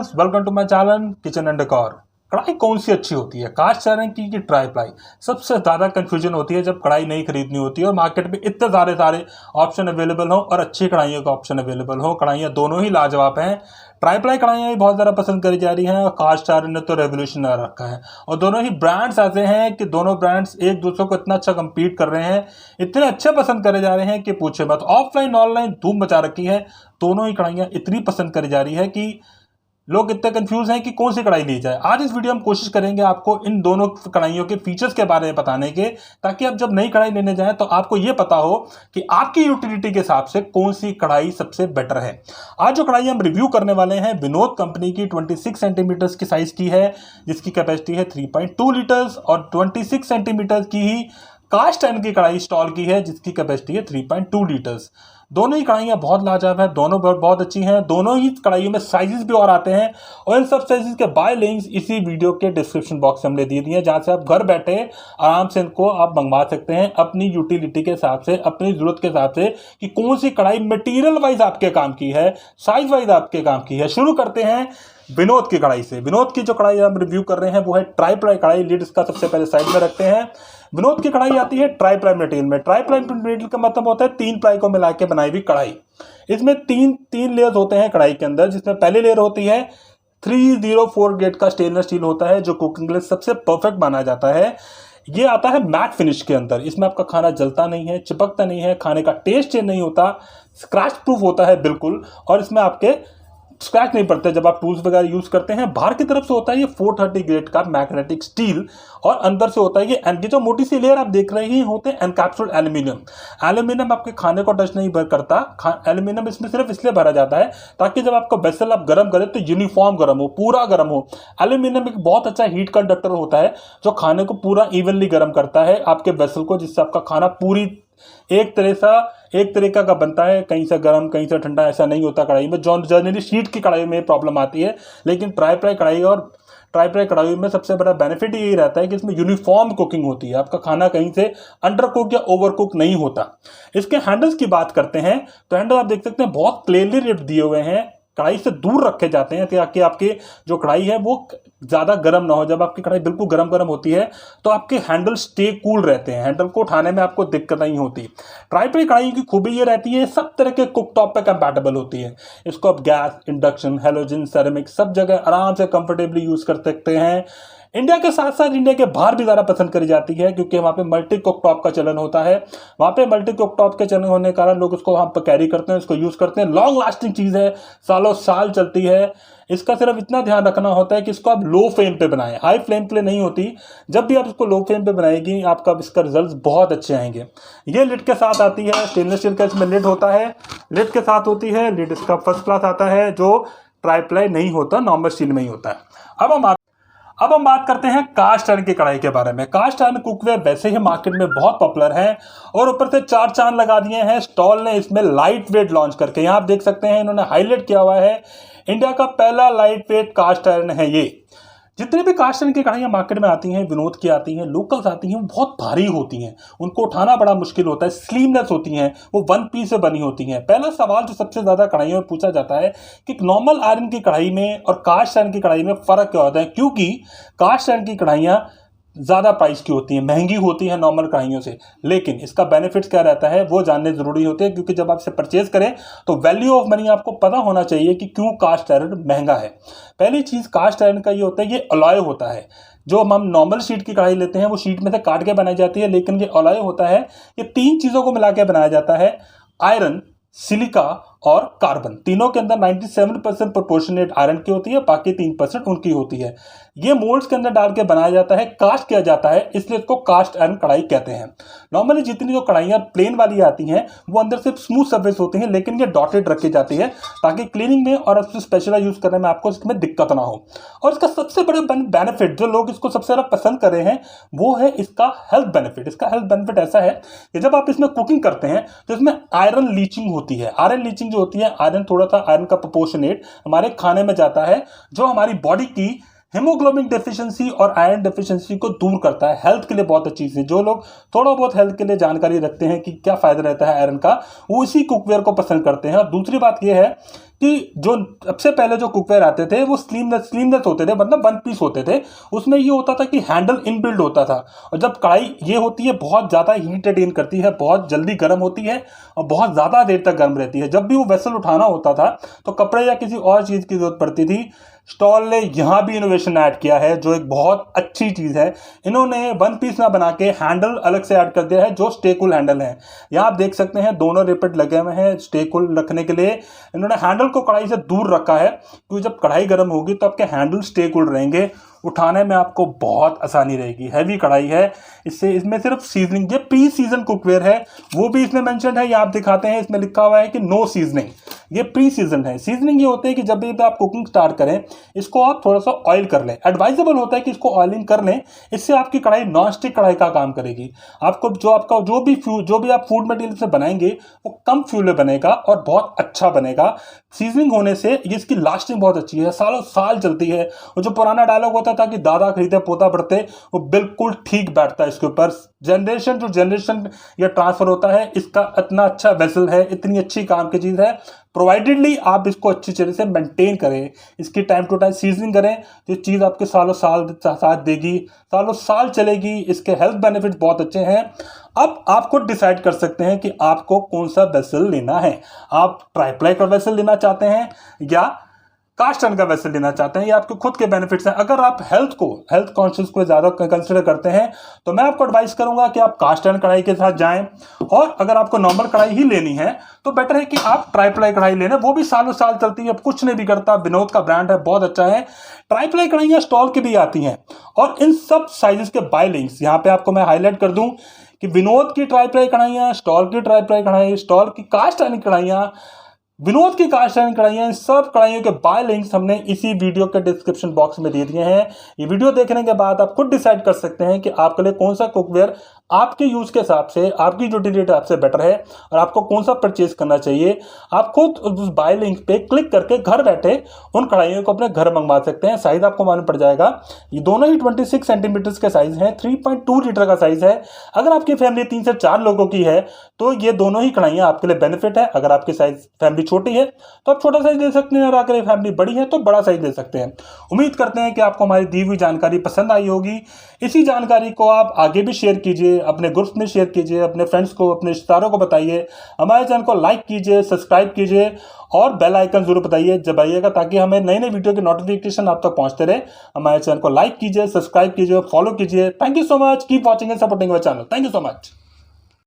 Friends, welcome to my channel kitchen and decor. कढ़ाई कौन सी अच्छी होती है, कास्ट आयरन की कि ट्राई प्लाई? सबसे ज़्यादा कंफ्यूजन होती है जब कढ़ाई नहीं खरीदनी होती है और मार्केट में इतने सारे ऑप्शन अवेलेबल हो और अच्छी कढ़ाइयों का ऑप्शन अवेलेबल हो। कढ़ाइयाँ दोनों ही लाजवाब हैं। ट्राई प्लाई कढ़ाइयाँ भी बहुत ज़्यादा पसंद करी जा रही हैं और कास्ट आयरन ने तो रेवोल्यूशन ला रखा है। और दोनों ही ब्रांड्स ऐसे हैं कि दोनों ब्रांड्स एक दूसरे को इतना अच्छा कम्पीट कर रहे हैं, इतने अच्छे पसंद करे जा रहे हैं कि पूछे मत। ऑफलाइन ऑनलाइन धूम मचा रखी है। दोनों ही कढ़ाइयाँ इतनी पसंद करी जा रही है कि लोग इतने कंफ्यूज हैं कि कौन सी कढ़ाई ली जाए। आज इस वीडियो में कोशिश करेंगे आपको इन दोनों कढ़ाइयों के फीचर्स के बारे में बताने के, ताकि आप जब नई कढ़ाई लेने जाएं तो आपको ये पता हो कि आपकी यूटिलिटी के हिसाब से कौन सी कढ़ाई सबसे बेटर है। आज जो कढ़ाई हम रिव्यू करने वाले हैं विनोद कंपनी की 26 सेंटीमीटर की साइज की है, जिसकी कैपेसिटी है 3.2 लीटर्स, और 26 सेंटीमीटर की ही कास्ट आयरन की कढ़ाई स्टॉल की है जिसकी कैपेसिटी है 3.2 लीटर्स। दोनों ही कढ़ाइयाँ बहुत लाजवाब है, दोनों बहुत अच्छी हैं। दोनों ही कढ़ाइयों में साइजेस भी और आते हैं और इन सब साइजेस के बाय लिंक्स इसी वीडियो के डिस्क्रिप्शन बॉक्स में हमने दे दिए हैं, जहाँ से आप घर बैठे आराम से इनको आप मंगवा सकते हैं अपनी यूटिलिटी के हिसाब से, अपनी ज़रूरत के हिसाब से कि कौन सी कढ़ाई मटीरियल वाइज आपके काम की है, साइज वाइज आपके काम की है। शुरू करते हैं विनोद की कढ़ाई से। विनोद की जो कढ़ाई हम रिव्यू कर रहे हैं वो है ट्राई प्लाई कढ़ाई। लीड इसका सबसे पहले साइड में रखते हैं। विनोद की कढ़ाई आती है ट्राई प्लाई मटेरियल में। ट्राई प्लाई मटेरियल का मतलब होता है 3 प्लाई को मिला के बनाई हुई कढ़ाई। इसमें तीन लेयर्स होते हैं कढ़ाई के अंदर, जिसमें पहली लेयर होती है 304 ग्रेड का स्टेनलेस स्टील होता है, जो कुकिंग के लिए सबसे परफेक्ट माना जाता है। ये आता है मैट फिनिश के अंदर। इसमें आपका खाना जलता नहीं है, चिपकता नहीं है, खाने का टेस्ट चेंज नहीं होता, स्क्रैच प्रूफ होता है बिल्कुल, और इसमें आपके स्क्रैच नहीं पड़ते जब आप टूल्स वगैरह यूज करते हैं। बाहर की तरफ से होता है ये 430 ग्रेड का मैग्नेटिक स्टील, और अंदर से होता है ये जो मोटी सी लेयर आप देख रहे हैं होते हैं एनकैप्सूल्ड एल्यूमिनियम। एल्यूमिनियम आपके खाने को टच नहीं करता। एल्यूमिनियम इसमें सिर्फ इसलिए भरा जाता है ताकि जब आपका वेसल आप गर्म करें तो यूनिफॉर्म गर्म हो, पूरा गर्म हो। एल्यूमिनियम एक बहुत अच्छा हीट कंडक्टर होता है जो खाने को पूरा इवनली गर्म करता है आपके वेसल को, जिससे आपका खाना पूरी एक तरीका का बनता है, कहीं से गर्म कहीं से ठंडा ऐसा नहीं होता कढ़ाई में। जो जनरली शीट की कढ़ाई में प्रॉब्लम आती है, लेकिन ट्राई प्लाई कढ़ाई और ट्राई प्लाई कढ़ाई में सबसे बड़ा बेनिफिट यही रहता है कि इसमें यूनिफॉर्म कुकिंग होती है। आपका खाना कहीं से अंडर कुक या ओवर कुक नहीं होता। इसके हैंडल्स की बात करते हैं तो हैंडल आप देख सकते हैं बहुत क्लियरली रिप दिए हुए हैं, कढ़ाई से दूर रखे जाते हैं ताकि आपके जो कढ़ाई है वो ज़्यादा गर्म ना हो। जब आपकी कढ़ाई बिल्कुल गर्म होती है तो आपके हैंडल स्टे कूल रहते हैं, हैंडल को उठाने में आपको दिक्कत नहीं होती। ट्राई प्लाई कढ़ाई की खूबी ये रहती है सब तरह के कुक टॉप पे कंपैटिबल होती है। इसको आप गैस, इंडक्शन, हैलोजन, सेरेमिक सब जगह आराम से कंफर्टेबली यूज़ कर सकते हैं। इंडिया के साथ साथ इंडिया के बाहर भी ज़्यादा पसंद करी जाती है, क्योंकि वहाँ पे मल्टी कुक टॉप का चलन होता है। वहाँ पे मल्टी कुक टॉप के चलन होने के कारण लोग उसको वहाँ पर कैरी करते हैं, उसको यूज़ करते हैं। लॉन्ग लास्टिंग चीज़ है, सालों साल चलती है। इसका सिर्फ इतना ध्यान रखना होता है कि इसको आप लो फ्लेम पे बनाएं, हाई फ्लेम पे नहीं होती। जब भी आप इसको लो फ्लेम पे बनाएगी आपका इसका रिजल्ट बहुत अच्छे आएंगे। ये लिड के साथ आती है, स्टेनलेस स्टील का इसमें लिड होता है, लिड के साथ होती है। लिड इसका फर्स्ट क्लास आता है, जो ट्राई प्लाई नहीं होता, नॉर्मल स्टील में ही होता है। अब हम बात करते हैं कास्ट आयरन की कढ़ाई के बारे में। कास्ट आयरन कुकवेयर वैसे ही मार्केट में बहुत पॉपुलर है और ऊपर से 4 चांद लगा दिए हैं स्टॉल ने इसमें लाइट वेट लॉन्च करके। यहाँ आप देख सकते हैं इन्होंने हाईलाइट किया हुआ है, इंडिया का पहला लाइट वेट कास्ट आयरन है ये। जितने भी कास्ट आयरन की कढ़ाइयाँ मार्केट में आती हैं, विनोद की आती हैं, लोकल्स आती हैं, वो बहुत भारी होती हैं, उनको उठाना बड़ा मुश्किल होता है, स्लीमलेस होती हैं, वो 1 पीस से बनी होती हैं। पहला सवाल जो सबसे ज़्यादा कढ़ाइयों में पूछा जाता है कि नॉर्मल आयरन की कढ़ाई में और कास्ट आयरन की कढ़ाई में फ़र्क क्या होता है, क्योंकि कास्ट आयरन की कढ़ाइयाँ ज़्यादा प्राइस की होती हैं, महंगी होती हैं नॉर्मल कढ़ाइयों से। लेकिन इसका बेनिफिट्स क्या रहता है वो जानने ज़रूरी होते हैं, क्योंकि जब आप इसे परचेज करें तो वैल्यू ऑफ मनी आपको पता होना चाहिए कि क्यों कास्ट आयरन महंगा है। पहली चीज़ कास्ट आयरन का ये होता है, ये अलॉय होता है। जो हम नॉर्मल शीट की कढ़ाई लेते हैं वो शीट में से काट के बनाई जाती है, लेकिन ये अलॉय होता है। ये 3 चीज़ों को मिला के बनाया जाता है, आयरन, सिलिका और कार्बन। तीनों के अंदर 97% प्रोपोर्शनेट आयरन की होती है, बाकी 3% उनकी होती है। ये मोल्ड्स के अंदर डाल के बनाया जाता है, कास्ट किया जाता है, इसलिए इसको कास्ट आयरन कढ़ाई कहते हैं। नॉर्मली जितनी जो कढ़ाइयाँ प्लेन वाली आती हैं वो अंदर से स्मूथ सरफेस होती हैं, लेकिन ये डॉटेड रखी जाती है ताकि क्लीनिंग में और स्पेशल यूज़ करने में आपको इसमें दिक्कत ना हो। और इसका सबसे बड़ा बेनिफिट जो लोग इसको सबसे ज़्यादा पसंद कर रहे हैं वो है इसका हेल्थ बेनिफिट। इसका हेल्थ बेनिफिट ऐसा है कि जब आप इसमें कुकिंग करते हैं तो इसमें आयरन लीचिंग होती है। आयरन लीचिंग जो होती है, आयरन थोड़ा सा आयरन का प्रोपोर्शनेट हमारे खाने में जाता है, जो हमारी बॉडी की हीमोग्लोबिन डेफिशिएंसी और आयरन डेफिशिएंसी को दूर करता है। हेल्थ के लिए बहुत अच्छी चीज़ है। जो लोग थोड़ा बहुत हेल्थ के लिए जानकारी रखते हैं कि क्या फ़ायदा रहता है आयरन का, वो इसी कुकवेयर को पसंद करते हैं। और दूसरी बात ये है कि जो सबसे पहले जो कुकवेयर आते थे वो स्लीमलेस होते थे, मतलब वन पीस होते थे। उसमें ये होता था कि हैंडल इनबिल्ड होता था, और जब कढ़ाई ये होती है बहुत ज़्यादा हीट अटेन करती है, बहुत जल्दी गर्म होती है और बहुत ज़्यादा देर तक गर्म रहती है। जब भी वो वेसल उठाना होता था तो कपड़े या किसी और चीज़ की जरूरत पड़ती थी। स्टॉल ने यहाँ भी इनोवेशन ऐड किया है जो एक बहुत अच्छी चीज़ है। इन्होंने वन पीस ना बना के हैंडल अलग से ऐड कर दिया है जो स्टेकुल हैंडल है। यहाँ आप देख सकते हैं दोनों रिपिट लगे हुए हैं स्टेकुल रखने के लिए। इन्होंने हैंडल को कढ़ाई से दूर रखा है क्योंकि जब कढ़ाई गर्म होगी तो आपके हैंडल स्टेकुल रहेंगे, उठाने में आपको बहुत आसानी रहेगी। हैवी कढ़ाई है, इससे इसमें सिर्फ सीजनिंग, ये प्री सीजन कुकवेयर है, वो भी इसमें मेंशन है। ये आप दिखाते हैं, इसमें लिखा हुआ है कि नो सीजनिंग, ये प्री सीजन है। सीजनिंग ये होते हैं कि जब भी आप कुकिंग स्टार्ट करें इसको आप थोड़ा सा ऑयल कर लें। एडवाइजेबल होता है कि इसको ऑयलिंग कर लें, इससे आपकी कढ़ाई नॉन स्टिक कढ़ाई का काम करेगी। आपको जो भी आप फूड मटेरियल से बनाएंगे वो कम फ्यूल में बनेगा और बहुत अच्छा बनेगा। सीजनिंग होने से इसकी लास्टिंग बहुत अच्छी है, सालों साल चलती है। और जो पुराना डायलॉग होता था कि दादा खरीदे पोता पड़ते, वो बिल्कुल ठीक बैठता है इसके ऊपर। जनरेशन टू जनरेशन ये ट्रांसफर होता है। इसका इतना अच्छा वेसल है, इतनी अच्छी काम की चीज़ है। प्रोवाइडेडली आप इसको अच्छी तरह से मेंटेन करें, इसकी टाइम टू टाइम सीजनिंग करें, तो चीज़ आपके सालों साल साथ देगी, सालों साल चलेगी। इसके हेल्थ बेनिफिट बहुत अच्छे हैं। अब आप खुद डिसाइड कर सकते हैं कि आपको कौन सा वेसल लेना है। आप ट्राइप्लाई का वेसल लेना चाहते हैं या कास्ट आयरन का वेसल लेना चाहते हैं, ये आपके खुद के बेनिफिट्स हैं। अगर आप हेल्थ कॉन्शियस को ज़्यादा कंसिडर करते हैं तो मैं आपको एडवाइस करूंगा कि आप कास्ट आयरन कढ़ाई के साथ जाएं। और अगर आपको नॉर्मल कढ़ाई ही लेनी है तो बेटर है कि आप ट्राइप्लाई कढ़ाई लेना, वो भी सालों साल चलती है, अब कुछ नहीं बिगड़ता। विनोद का ब्रांड है, बहुत अच्छा है। ट्राइप्लाई कढ़ाइयाँ स्टॉल की भी आती हैं और इन सब साइजेस के बाय लिंक्स यहाँ पे आपको मैं हाईलाइट कर दूं कि विनोद की ट्राइप्लाई कढ़ाइयाँ, स्टॉल की ट्राइप्लाई कढ़ाई, स्टॉल की कास्ट आयरन कढ़ाइयाँ, विनोद की कास्ट आयरन कढ़ाइयाँ, इन सब कढ़ाइयों के बाय लिंक्स हमने इसी वीडियो के डिस्क्रिप्शन बॉक्स में दे दिए हैं। ये वीडियो देखने के बाद आप खुद डिसाइड कर सकते हैं कि आपके लिए कौन सा कुकवेयर आपके यूज के हिसाब से, आपकी यूटिलिटी आपसे बेटर है और आपको कौन सा परचेज करना चाहिए। आप खुद उस बाय लिंक पे क्लिक करके घर बैठे उन कढ़ाइयों को अपने घर मंगवा सकते हैं। साइज आपको मालूम पड़ जाएगा। ये दोनों ही 26 सेंटीमीटर के साइज हैं, 3.2 लीटर का साइज है। अगर आपकी फैमिली 3 से 4 लोगों की है तो ये दोनों ही कढ़ाइयाँ आपके लिए बेनिफिट है। अगर आपकी साइज फैमिली छोटी है तो आप छोटा साइज ले सकते हैं, और अगर फैमिली बड़ी है तो बड़ा साइज ले सकते हैं। उम्मीद करते हैं कि आपको हमारी दी हुई जानकारी पसंद आई होगी। इसी जानकारी को आप आगे भी शेयर कीजिए, अपने ग्रुप्स में शेयर कीजिए, अपने फ्रेंड्स को, अपने रिश्तेदारों को बताइए। हमारे चैनल को लाइक कीजिए, सब्सक्राइब कीजिए और बेल आइकन जरूर दबाइएगा ताकि हमें नए नए वीडियो के नोटिफिकेशन आप तक पहुंचते रहे। हमारे चैनल को लाइक कीजिए, सब्सक्राइब कीजिए, फॉलो कीजिए। Thank you so much, keep watching and supporting our channel. Thank you so much.